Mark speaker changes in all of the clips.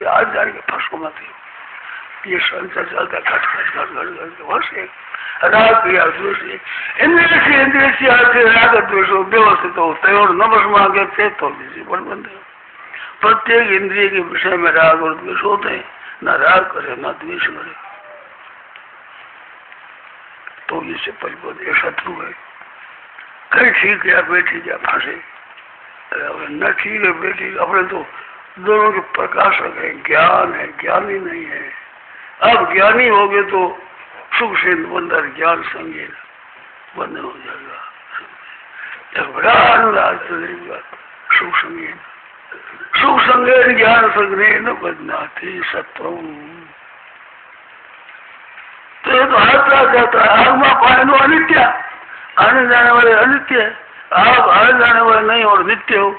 Speaker 1: आज जाने के फंसको मत ये संसार चलता घट घट घट घट घट वर्ष राग क्रिया द्वेष इंद्रिय राग द्वेष व्यवस्थित होते हैं और नमस मांगे चेत हो जीवन बंधे। प्रत्येक इंद्रिय के विषय में राग और द्वेष होते हैं, न राग करे न द्वेष करे तो ये से परिबद्ध ये शत्रु है। कहीं ठीक है बेटी क्या फांसे, न ठीक है बेटी अपने तो दोनों के प्रकाशक है, ज्ञान है, ज्ञानी नहीं है। अब ज्ञानी हो गए तो सुख से बंधन ज्ञान संगीन बंद हो जाएगा। बड़ा अनुराग चलेगा सुख संगीन, सुख संगीन ज्ञान संगीन बदनाती सत्वम। तो ये तो हाथ जाता है, आग में पाए नो अनित्य, आने जाने वाले अनित्य, आप आने जाने वाले नहीं और नित्य हो।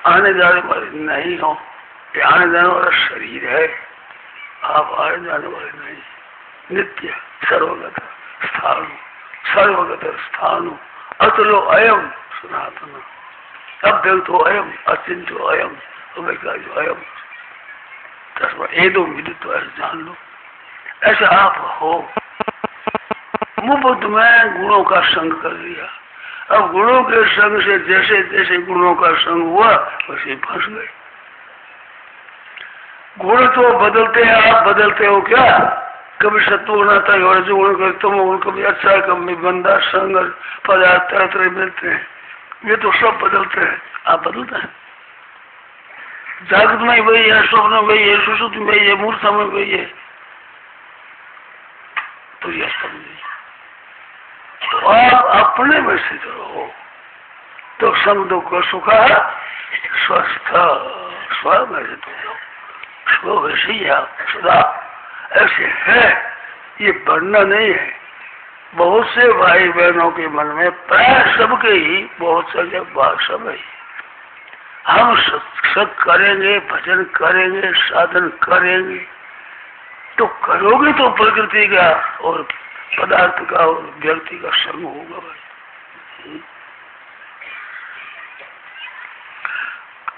Speaker 1: आने जाने वाले नहीं हो, ये आने जाने वाला शरीर है, आप आने जाने वाले नहीं, नित्य सर्वगत स्थान, सर्वगत स्थान अतुलो अयम सनातन। अब देख तो अयम अचिंतो अयम जो अयम तस्मा एकदो विदित तो ऐसे जान लो। ऐसे आप हो मुफ्त में गुणों का संग कर लिया। अब गुणों के संग से जैसे जैसे गुणों का संग हुआ वैसे फंस गए। गुण तो बदलते हैं, आप बदलते हो क्या? कभी सत्व गुण आता है और रजोगुण कभी तमोगुण, कभी अच्छा कभी गंदा संग पदार्थ तरह तरह मिलते हैं, ये तो सब बदलते हैं, आप बदलते हैं। जागृत में वही है, स्वप्न में वही है, सुषुप्ति में वही है, मूर्त में वही है, तो यह समझिए। तो आप अपने में स्थित रहो तो समझो को सुखा स्वस्थ स्व में स्थित हो जाओ। स्व वैसे ही आप सदा ऐसे है, ये बढ़ना नहीं है। बहुत से भाई बहनों के मन में प्राय सबके ही बहुत सारे बात सब है। हम सत्संग करेंगे, भजन करेंगे, साधन करेंगे तो करोगे तो प्रकृति का और पदार्थ का और व्यक्ति का संग होगा भाई।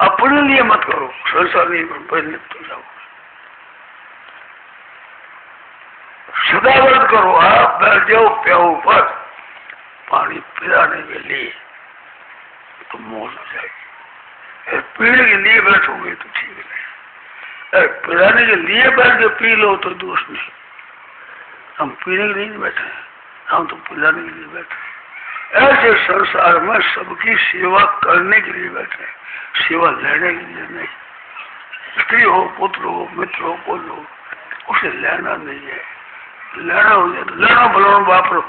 Speaker 1: अपने लिए मत करो, संसार नहीं पहले तो जाओ। सदा व्रत करो, आप बैठ जाओ प्याऊ पर पानी पिलाने के लिए तो मौज हो जाएगी। पीने के लिए बैठोगे तो ठीक नहीं, पिलाने के लिए बैठ के पी लो तो दोष नहीं। हम पीने के लिए नहीं बैठे, हम तो पिलाने के लिए बैठे। ऐसे संसार में सबकी सेवा करने के लिए बैठे, सेवा लेने के लिए नहीं। स्त्री हो, पुत्र हो, मित्र हो, कोई हो, उसे लेना नहीं है। लेना हो जाए तो लेना भलो वापरो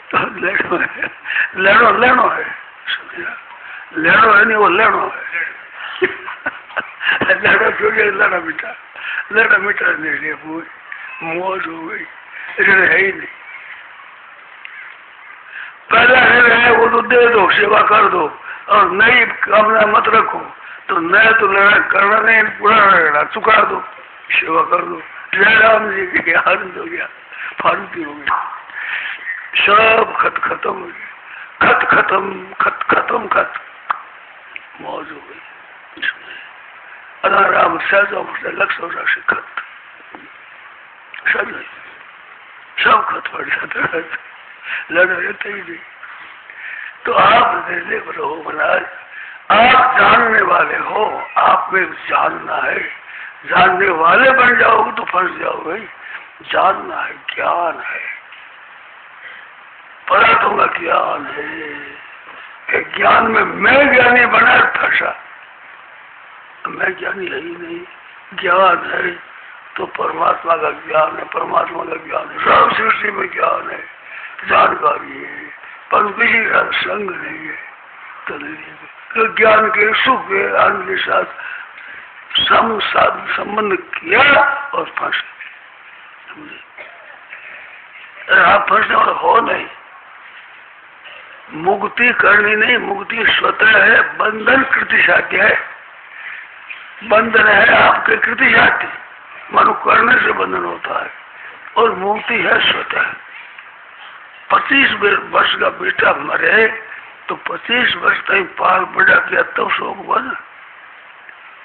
Speaker 1: तो लेनो है, लेनो लेनो है, लेनो है नहीं, वो लेनो है। लेना छोड़िए, लेना मीठा, लेना मीठा नहीं ले मौज हो गई, है ही नहीं। पहला है वो तो दे दो, सेवा कर दो, और नई कामना मत रखो। तो नया तो लेना करना नहीं, पुराना लेना चुका दो, सेवा कर दो। जय राम जी के आनंद हो गया, फारूकी हो गया, सब खत्म हो गया, खत्म मौज हो गई। अनाराम सहज लक्ष्य हो रहा खत सब खत पड़ जाता है, लड़ रहते ही नहीं। तो आप निर्णय रहो महाराज, आप जानने वाले हो, आप में जानना है। जानने वाले बन जाओगे तो फंस जाओगे। जानना है, ज्ञान है, पदार्थों का ज्ञान है। ज्ञान में मैं ज्ञानी बना फंसा, मैं ज्ञानी है ही नहीं। ज्ञान है तो परमात्मा का ज्ञान है, परमात्मा का ज्ञान है, सब सृष्टि में ज्ञान है, जानकारी है, पर किसी का संग नहीं है। तो ज्ञान के सुख के आनंद के साथ संबंध किया और फंस। आप फंसने वाले हो नहीं। मुक्ति करनी नहीं, मुक्ति स्वतः है, बंधन कृति साध्य है। बंधन है आपके कृति साध्य, मानो करने से बंधन होता है, और मुक्ति है स्वतः। 25 वर्ष का बेटा मरे तो 25 वर्ष तक पाल बड़ा किया तब शोक हुआ ना।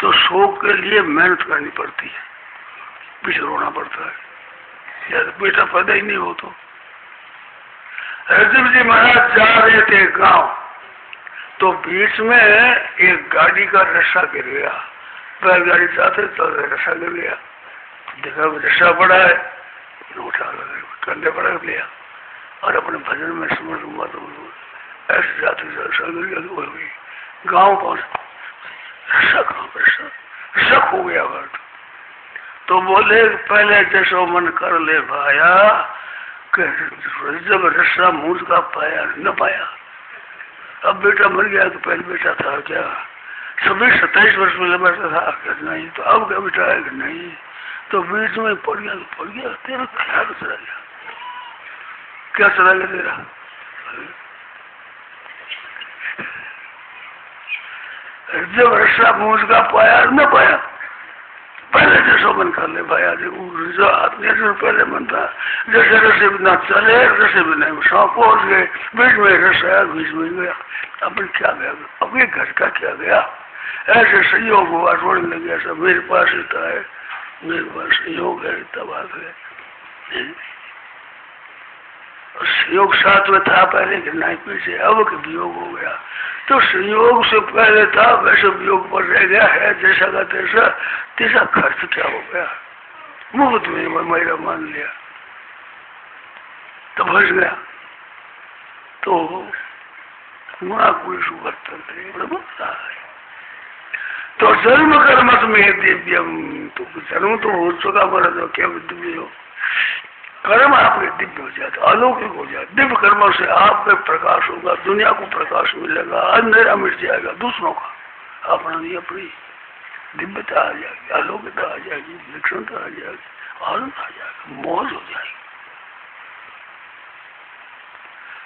Speaker 1: तो शोक के लिए मेहनत करनी पड़ती है, पीछे रोना पड़ता है, यार बेटा पैदा ही नहीं हो। तो राजीव जी महाराज जा रहे थे गांव, तो बीच में एक गाड़ी का रस्सा गिर गया। बैलगाड़ी जाते चलते रस्सा गिर गया, देखा रस्सा पड़ा है, उठा कंधे पड़ा लिया और अपने भजन में समझूंगा। तो ऐसे जाते रस्सा गिर गया। गाँव पहुंच, रस्सा कहाँ पर, रस्सा खो गया। तो बोले पहले जैसो मन कर ले भाया, जब रस्सा मूर्ख का पाया न पाया। अब बेटा मर गया तो पहले बेटा था क्या? 26-27 वर्ष में बेटा था क्या? नहीं। तो अब क्या बेटा है कि नहीं? तो बीच में पड़ गया तो पड़ गया, तेरा ख्याल चला गया। क्या चला गया तेरा? जब रस्सा मूर्ख का पाया न पाया, पहले जैसो मन कर ले भाया। जो आदमी जो पहले मन था, जैसे रस्से बिना चले, रस्से बिना सांप पहुंच गए, बीच में रस्सा बीच में गया। अपन क्या गया? अब ये घर का क्या गया? ऐसे संयोग हुआ, रोने लगे ऐसा मेरे पास इतना है, मेरे पास संयोग है, इतना बात है। संयोग साथ में था पहले कि नहीं पीछे, अब कि वियोग हो गया। तो संयोग से पहले था वैसे वियोग पर रह गया है, जैसा का तैसा। तीसरा खर्च क्या हो गया? मुफ्त में मेरा मान लिया तो फंस गया। तो वहां कोई सुवर्तन है। तो जन्म कर्मत में दिव्यम, तो जन्म तो हो चुका, बड़ा तो क्या दिव्य हो, कर्म आपके दिव्य हो जाते, अलौकिक हो जाए। दिव्य कर्मों से आपके प्रकाश होगा, दुनिया को प्रकाश मिलेगा, अंधेरा मिट जाएगा दूसरों का, अपना नहीं अपनी दिव्यता आ जाएगी, अलौकिकता आ जाएगी, विलक्षणता आ जाएगी, आनंद आ जाएगा, मौज हो जाएगी।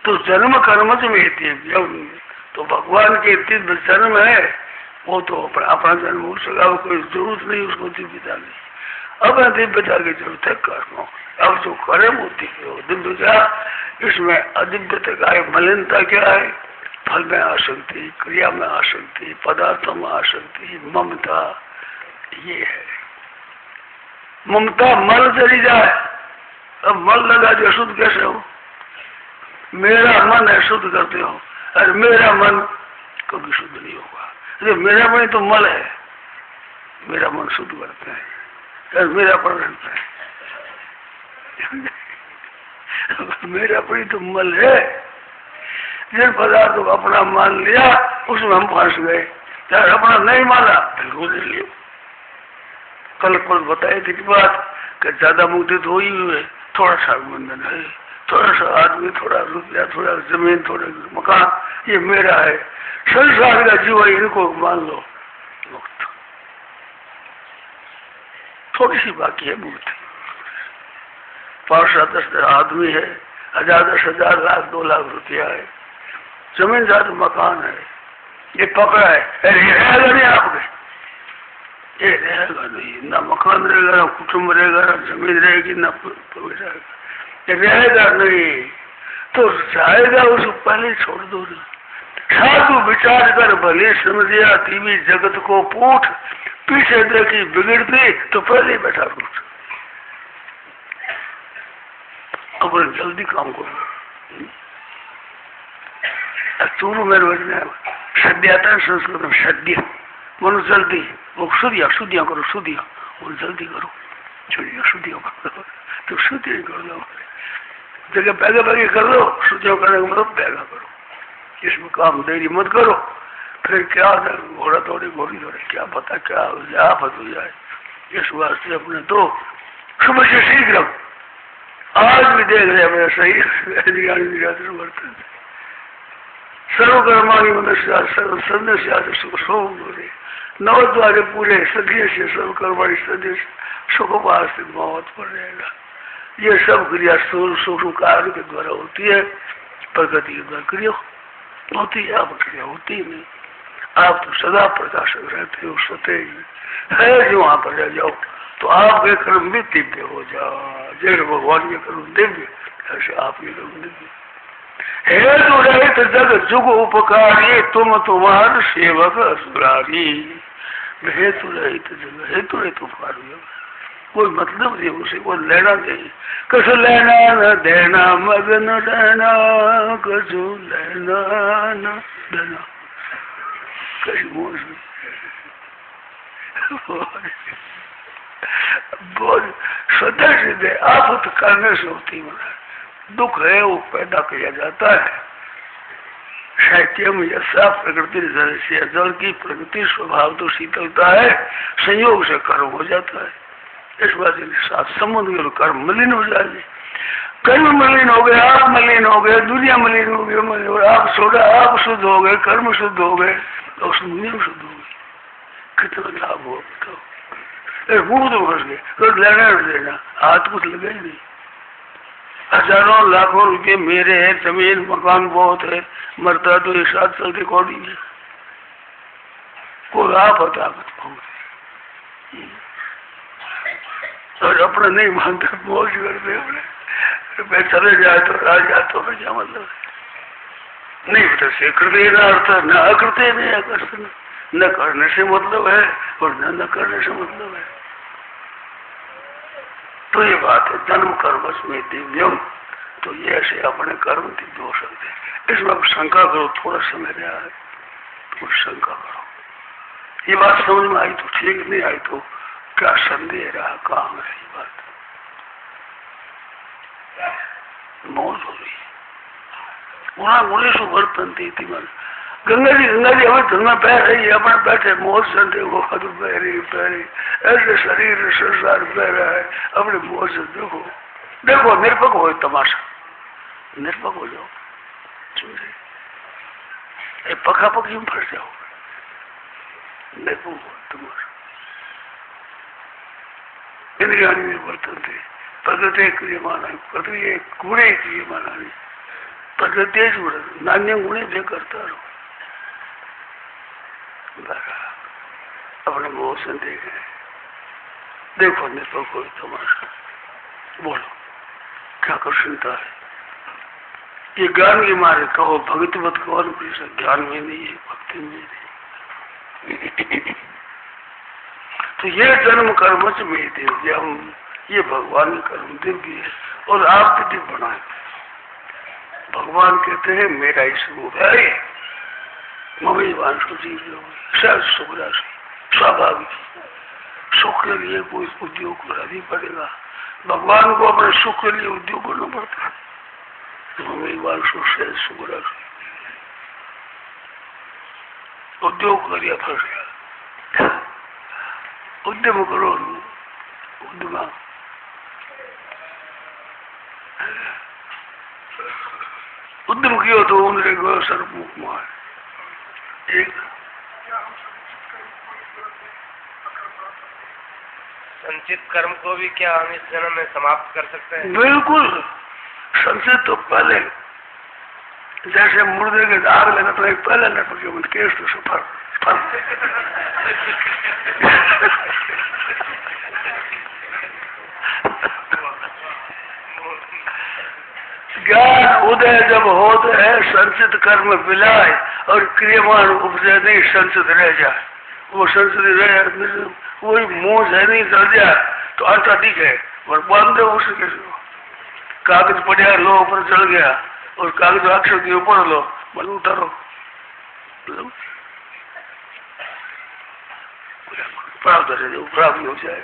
Speaker 1: तो जन्म कर्म से में दिव्यम, तो भगवान के दिव्य जन्म है, वो तो अपना जन्म हो सका, कोई जरूरत नहीं उसको दिव्यता की। अब दिव्यता की जरूरत है कर्मों। अब जो करे वो दिव्य हो। दिव्य क्या? इसमें अदिव्यता का है, मलिनता क्या है? फल में आसक्ति, क्रिया में आसक्ति, पदार्थों में आसक्ति, ममता, ये है। ममता मल चली जाए, अब मल लगा जो शुद्ध कैसे हो? मेरा मन है शुद्ध करते हो, अरे मेरा मन कभी शुद्ध नहीं होगा। अरे मेरा मन तो मल है, मेरा मन शुद्ध करता है, अरे मेरा पर रहता है। मेरा पड़ी तो मल है। जिन पदार्थ को अपना मान लिया उसमें हम फंस गए, यार अपना नहीं माना बिल्कुल नहीं लिया। कल बताई थी बात कि ज्यादा मुक्ति तो ही हुए, थोड़ा सा बंधन है, थोड़ा सा आदमी, थोड़ा रुपया, थोड़ा जमीन, थोड़ा मकान, ये मेरा है, संसार का जीवन इनको मान लो, मुक्त। थोड़ी सी बाकी है मुक्ति। 5-7 आदमी है, 1000-10,000 लाख 2 लाख रुपया है, जमीन जात मकान है, ये पकड़ा है, रहेगा नहीं आपके, ये रहेगा नहीं, ना मकान रहेगा, ना कुटुंब रहेगा, ना जमीन रहेगी, ना रहेगा, ये रहेगा नहीं। तो जाएगा उसको पहले छोड़ दो। साधु विचार कर भले समझिया, तीवी जगत को पूठ, पीछे देखी बिगड़ती तो पहले बैठा रूठ। अब जल्दी काम करो। चूरू मेरे वजन सद्य आता है संस्कृत में, सद्य बोलो जल्दी, वो शुद्धियाँ करो, शुद्धियाँ, वो जल्दी करो, शुद्धियाँ करो, तो शुद्धि कर लो, जगह बैगा बैगे कर लो, शुद्धियाँ करने का मतलब बैगा करो, इसमें काम देरी मत करो। फिर क्या घोड़ा दौड़े घोड़ी दौड़े, क्या पता क्या आफत हो जाए। इस वास्ते अपने तो सुबह से शीघ्र, आज भी देख रहे मेरा सही वर्तन, सर्वकर्माणी मनुष्य सर्व सन्यास सुख सोरे, नवद्वारे पूरे सदृश से सर्वकर्माणी सदृश सुखपाल से मौत पर रहेगा। ये सब क्रिया सूक्ष्म कार्य के द्वारा होती है, प्रगति के द्वारा क्रिया होती है, आप क्रिया होती नहीं। आप तो सदा प्रकाशक रहते हो, सतेज है, जो वहां पर रह जाओ तो आपके कर्म भी दिव्य हो जाओ। जैसे भगवान के कर्म दिव्य, ऐसे आपके कर्म दिव्य। हेतु रहित जग जुग उपकारी, तुम तुम्हार सेवक असुरारी। हेतु रहित जग, हेतु रहित उपकार, कोई मतलब नहीं उसे, कोई लेना नहीं। कस लेना न देना मगन रहना, कसु लेना न देना, कहीं मोह बोल सदा सीधे आफत करने से होती है। दुख है वो पैदा किया जाता है। साहित्य में यशा प्रकृति जल से, जल की प्रकृति स्वभाव तो शीतलता है, संयोग से कर्म हो जाता है। इस बात के साथ संबंध के कर्म मलिन हो जाएंगे। कर्म मलिन हो गए, आप मलिन हो गए, दुनिया मलिन हो गई, आप शुद्ध हो गए, कर्म शुद्ध हो गए, तो दुनिया शुद्ध हो गई। कितना लाभ हो बताओ। मुंह तो फंस गए, तो लेना न देना, हाथ कुछ लगे ही नहीं। हजारों लाखों रुपये मेरे हैं, जमीन मकान बहुत है, मरता तो एक साथ चलते कौड़ी है, को आप ताकत पहुंचे और अपना नहीं मानते, मौज करते अपने चले जाए तो राज जाते हो, क्या मतलब नहीं बता से कृत्य न अर्थ न अकृत्य नहीं आकर्षण, न करने से मतलब है और न करने से मतलब है। तो ये बात है जन्म कर्म में दिव्यम, तो ये ऐसे अपने कर्म दिव्य हो सकते हैं। इसमें आप शंका करो, थोड़ा समय रहा है तो शंका करो। ये बात समझ में आई तो ठीक, नहीं आई तो क्या संदेह रहा, काम है ये बात। मौज हो रही है मुने सु वर्तनती थी मन। गंगा जी हमें धुन पैर रही है, अपने बैठे मौज संदे वो पैरी ऐसे शरीर संसार बह रहा है, अपने मौज से देखो देखो, निरपक हो तमाशा, निरपक हो जाओ, पखा पखी में फंस जाओ, निरपक हो तमाशा। इंद्रियाणी में वर्तन थे प्रकृति क्रियमाना, प्रकृति गुणे क्रियमाना, प्रकृति नान्य गुणे भी करता रहो। अपने मोह से देखे, देखो निरपक हो तमाशा, बोलो क्या कृष्णता है। ये ज्ञान के मारे कहो भक्ति मत कौन पूछे, ज्ञान में नहीं है, भक्ति में नहीं। तो ये जन्म कर्म से में दिव्य, हम ये भगवान का कर्म दिव्य है और आप भी दिव्य बनाए। भगवान कहते हैं मेरा ही स्वरूप है, मवेवान जीव सहज सुख राशि, स्वाभाविक सुख के लिए कोई उद्योग करना नहीं पड़ेगा। भगवान को अपने सुख के लिए उद्योग करना पड़ता है। मवेवान सहज सुख राशि, उद्योग करिए फंस गया। उद्यम करो, उद्यम उद्यम किया तो उन्हें सर्वमुख मार एक।
Speaker 2: संचित कर्म को भी क्या हम इस जन्म में समाप्त कर सकते हैं?
Speaker 1: बिल्कुल, संचित तो पहले जैसे मुर्दे के दाग लगा तो एक पहले लटके केस तो सफर ज्ञान उदय जब होते है, संचित कर्म विलाय और क्रियमान उपजय नहीं संचित रह जाए। वो संचित रह, वही मोह है नहीं जल जाए तो अर्था दिखे और बंद हो सके। कागज पड़ा लो ऊपर चढ़ गया और कागज अक्षर के ऊपर लो मन उतारो, प्राप्त प्राप्त हो जाए।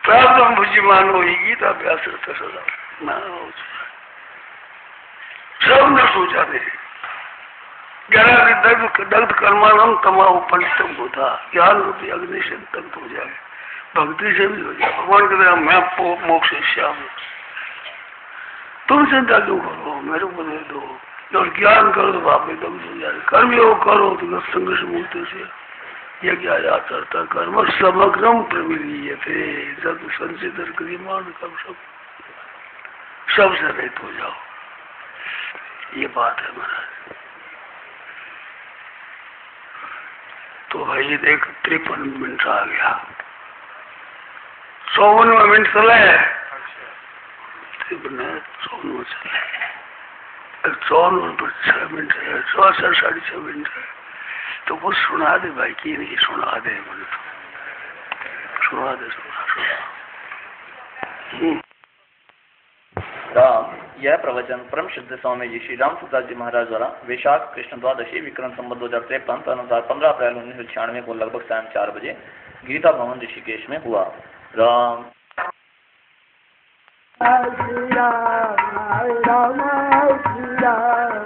Speaker 1: प्राप्त हम बुद्धिमान हो, गीता अभ्यास रहता सदा ना हो सब न सोचा दे। दग्ध कर्मानम तमाम पंडितम होता, ज्ञान रूपी अग्नि से दग्ध हो जाए, भक्ति से भी हो जाए। भगवान कहते हैं मैं मोक्ष श्याम, तुम चिंता क्यों करो, मेरे को दे दो। और ज्ञान करो तो आप में दग्ध हो जाए। कर्म योग करो तो संघर्ष मुक्ति से यज्ञ आचरता कर्म समग्रम प्रमिलीय थे, जब संचित क्रियमान कब सबसे रहित हो जाओ। ये बात है महाराज। तो भाई देख 53 मिनट आ गया, 54 मिनट चले, 53 चले। 54 पर 6 मिनट है, 64 साढ़े 6 मिनट है, तो वो सुना दे भाई की नहीं सुना दे, मुझे तो सुना दे, सुना।
Speaker 3: राम, यह प्रवचन परम सिद्ध स्वामी जी श्री राम सुदास जी महाराज द्वारा वैशाख कृष्ण द्वादशी विक्रम संवत 2053 अनुसार 15 अप्रैल 1996 को लगभग शाम 4 बजे गीता भवन ऋषिकेश में हुआ। राम
Speaker 4: श्री राम राम श्री राम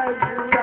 Speaker 4: श्री